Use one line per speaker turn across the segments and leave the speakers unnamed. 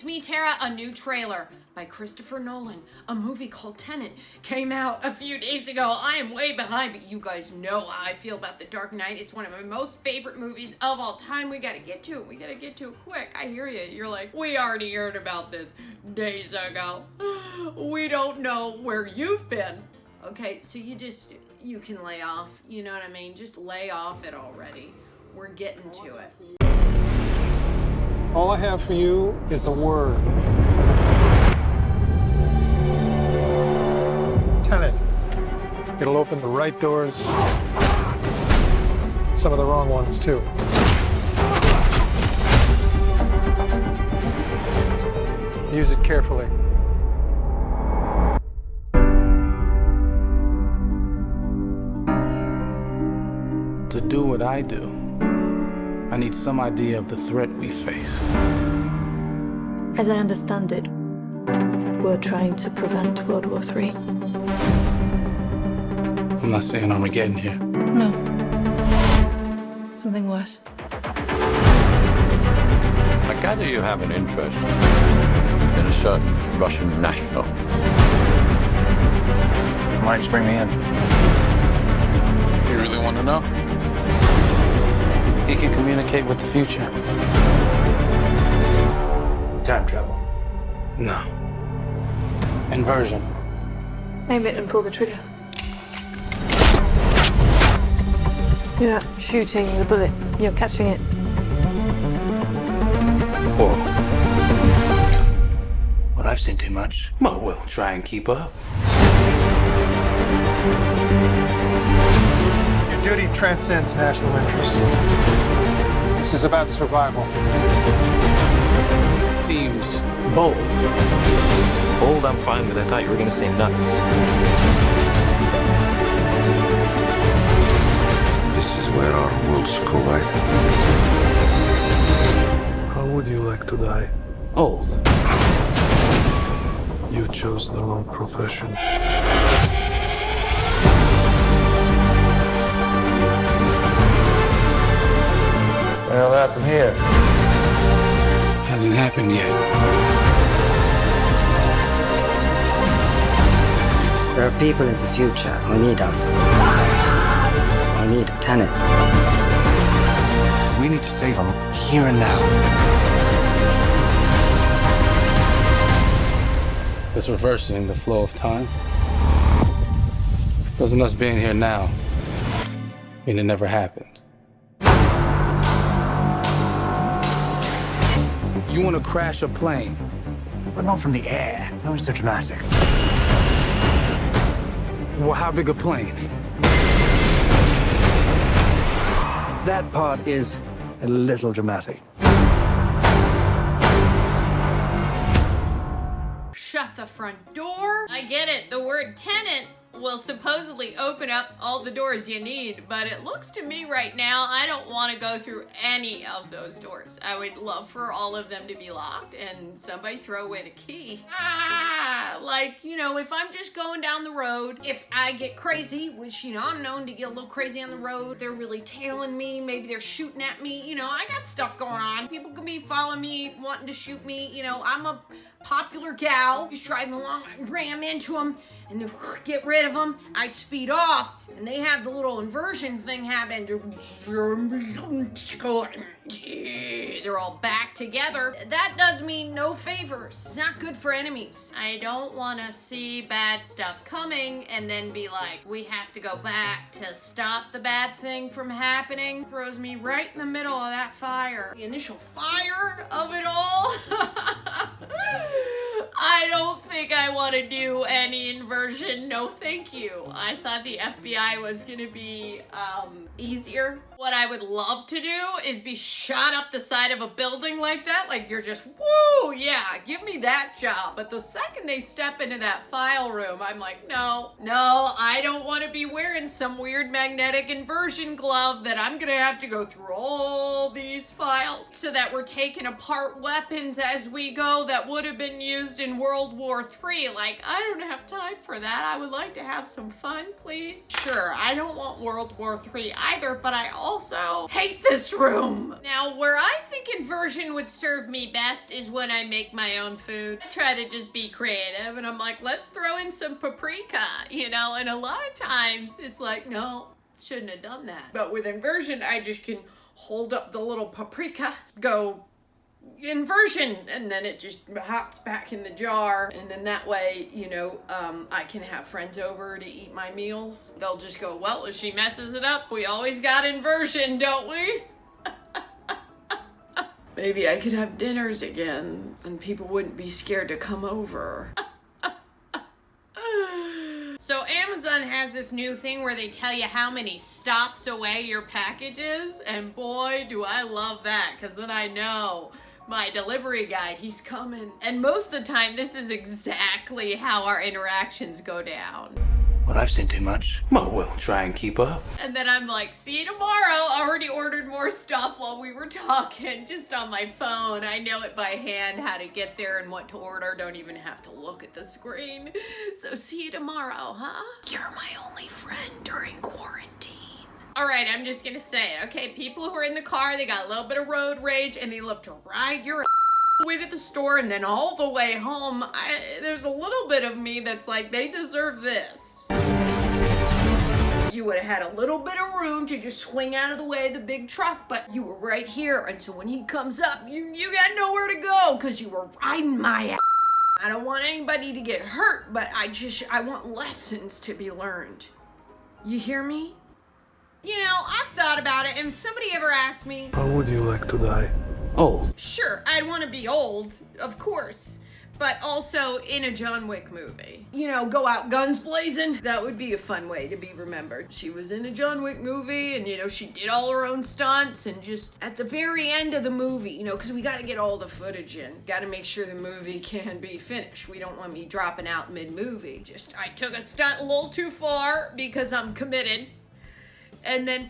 It's Me, Tara. A new trailer by Christopher Nolan. A movie called TENET came out a few days ago. I am way behind, but you guys know how I feel about The Dark Knight. It's one of my most favorite movies of all time. We gotta get to it. We gotta get to it quick. I hear you. You're like, we already heard about this days ago. We don't know where you've been. Okay, so you can lay off. You know what I mean? Just lay off it already. We're getting to it.
All I have for you is a word. TENET. It'll open the right doors, some of the wrong ones too. Use it carefully.
To do what I do, I need some idea of the threat we face.
As I understand it, we're trying to prevent World War III.
I'm not saying Armageddon here.
No. Something worse.
I gather you have an interest in a certain Russian national.
Why did you bring me in?
You really want to know? He can communicate with the future.
Time travel.
No. Inversion.
Aim it and pull the trigger. You're not shooting the bullet, you're catching it.
Whoa. Well, I've seen too much.
Well, we'll try and keep up.
Your duty transcends national interests. This is about survival.
Seems bold.
Bold, I'm fine with. I thought you were gonna say nuts.
This is where our worlds collide.
How would you like to die?
Old.
You chose the wrong profession.
Well, that from here.
Hasn't happened yet.
There are people in the future who need us. Who need TENET.
We need to save them here and now.
This reversing the flow of time. Doesn't us being here now mean it never happened? You want to crash a plane?
But not from the air. No, it's so dramatic.
Well, how big a plane?
That part is a little dramatic.
Shut the front door. I get it. The word tenant will supposedly open up all the doors you need, but it looks to me right now, I don't want to go through any of those doors. I would love for all of them to be locked and somebody throw away the key. Like, you know, if I'm just going down the road, if I get crazy, which, you know, I'm known to get a little crazy on the road, they're really tailing me, maybe they're shooting at me, you know, I got stuff going on. People could be following me, wanting to shoot me, you know, I'm a popular gal, just driving along, I ram into them, and then get rid of them. I speed off, and they have the little inversion thing happen. They're all back together. That does me no favors. It's not good for enemies. I don't want to see bad stuff coming and then be like, we have to go back to stop the bad thing from happening. Throws me right in the middle of that fire. The initial fire of it all. I don't think I want to do any inversion. No, thank you. I thought the FBI was gonna be easier. What I would love to do is be shot up the side of a building like that. Like you're just, woo, yeah, give me that job. But the second they step into that file room, I'm like, no, I don't want to be wearing some weird magnetic inversion glove that I'm gonna have to go through all these files so that we're taking apart weapons as we go that would have been used in World War III. Like, I don't have time for that. I would like to have some fun, please. Sure, I don't want World War III either, but I also hate this room. Now, where I think inversion would serve me best is when I make my own food. I try to just be creative, and I'm like, let's throw in some paprika, you know? And a lot of times, it's like, no, shouldn't have done that. But with inversion, I just can hold up the little paprika, go inversion, and then it just hops back in the jar, and then that way, you know, I can have friends over to eat my meals. They'll just go, well, if she messes it up, we always got inversion, don't we? Maybe I could have dinners again, and people wouldn't be scared to come over. So Amazon has this new thing where they tell you how many stops away your package is, and boy, do I love that, because then I know my delivery guy, he's coming. And most of the time, this is exactly how our interactions go down.
Well, I've seen too much. Well, we'll try and keep up.
And then I'm like, see you tomorrow. Already ordered more stuff while we were talking, just on my phone. I know it by hand how to get there and what to order. Don't even have to look at the screen. So see you tomorrow, huh? You're my only friend during quarantine. All right, I'm just gonna say it. Okay, people who are in the car, they got a little bit of road rage and they love to ride your way to the store and then all the way home. There's a little bit of me that's like, they deserve this. You would have had a little bit of room to just swing out of the way of the big truck, but you were right here, and so when he comes up, you got nowhere to go because you were riding my ass. I don't want anybody to get hurt, but I want lessons to be learned. You hear me? You know, I've thought about it, and if somebody ever asked me,
How would you like to die?
Old.
Sure, I'd want to be old, of course, but also in a John Wick movie. You know, go out guns blazing. That would be a fun way to be remembered. She was in a John Wick movie, and, you know, she did all her own stunts, and just at the very end of the movie, you know, because we got to get all the footage in. Got to make sure the movie can be finished. We don't want me dropping out mid-movie. Just, I took a stunt a little too far because I'm committed. And then,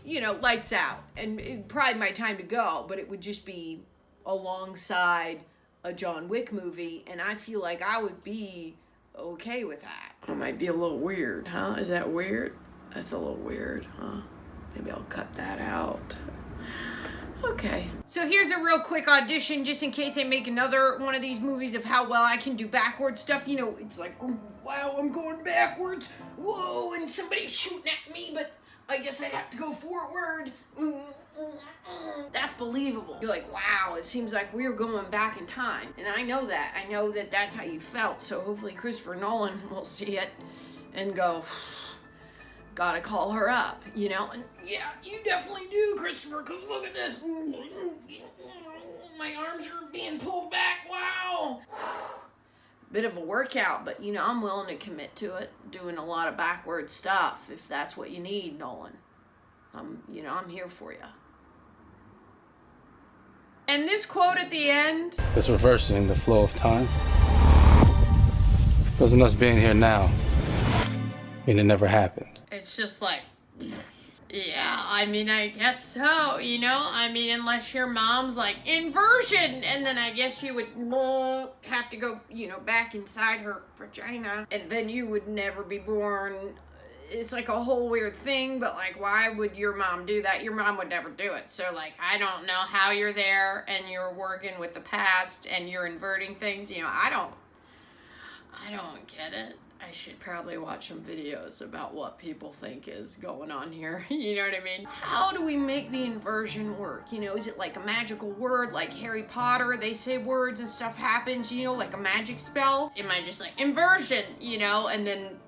you know, lights out. And it'd probably my time to go, but it would just be alongside a John Wick movie, and I feel like I would be okay with that. It might be a little weird, huh? Is that weird? That's a little weird, huh? Maybe I'll cut that out. Okay. So here's a real quick audition, just in case I make another one of these movies of how well I can do backward stuff. You know, it's like, wow, I'm going backwards. Whoa, and somebody's shooting at me, but I guess I'd have to go forward. That's believable. You're like, wow, it seems like we're going back in time. And I know that. I know that that's how you felt. So hopefully Christopher Nolan will see it and go, gotta call her up, you know? And yeah, you definitely do, Christopher, because look at this. My arms are being pulled back. Wow. Bit of a workout, but, you know, I'm willing to commit to it. Doing a lot of backward stuff, if that's what you need, Nolan. You know, I'm here for you. And this quote at the end.
This reversing the flow of time. Doesn't us being here now mean it never happened?
It's just like, yeah, I mean, I guess so, you know? I mean, unless your mom's like, inversion, and then I guess you would have to go, you know, back inside her vagina, and then you would never be born. It's like a whole weird thing, but like, why would your mom do that? Your mom would never do it. So like, I don't know how you're there, and you're working with the past, and you're inverting things, you know, I don't get it. I should probably watch some videos about what people think is going on here. You know what I mean? How do we make the inversion work? You know, is it like a magical word like Harry Potter? They say words and stuff happens, you know, like a magic spell? Am I just like, inversion, you know, and then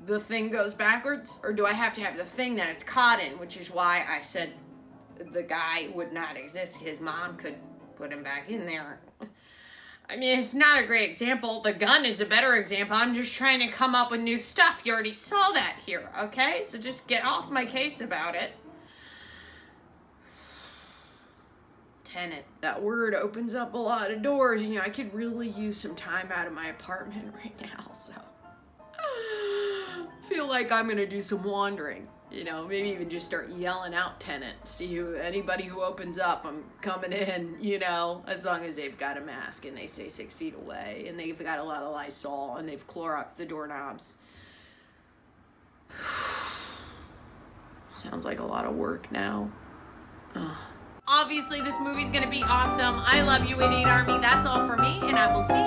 the thing goes backwards? Or do I have to have the thing that it's caught in, which is why I said the guy would not exist. His mom could put him back in there. I mean, it's not a great example. The gun is a better example. I'm just trying to come up with new stuff. You already saw that here, okay? So just get off my case about it. Tenet. That word opens up a lot of doors. You know, I could really use some time out of my apartment right now, so. I feel like I'm gonna do some wandering. You know, maybe even just start yelling out Tenet. See anybody who opens up, I'm coming in, you know, as long as they've got a mask and they stay 6 feet away and they've got a lot of Lysol and they've Cloroxed the doorknobs. Sounds like a lot of work now. Obviously, this movie's gonna be awesome. I love you, Idiot Army. That's all for me, and I will see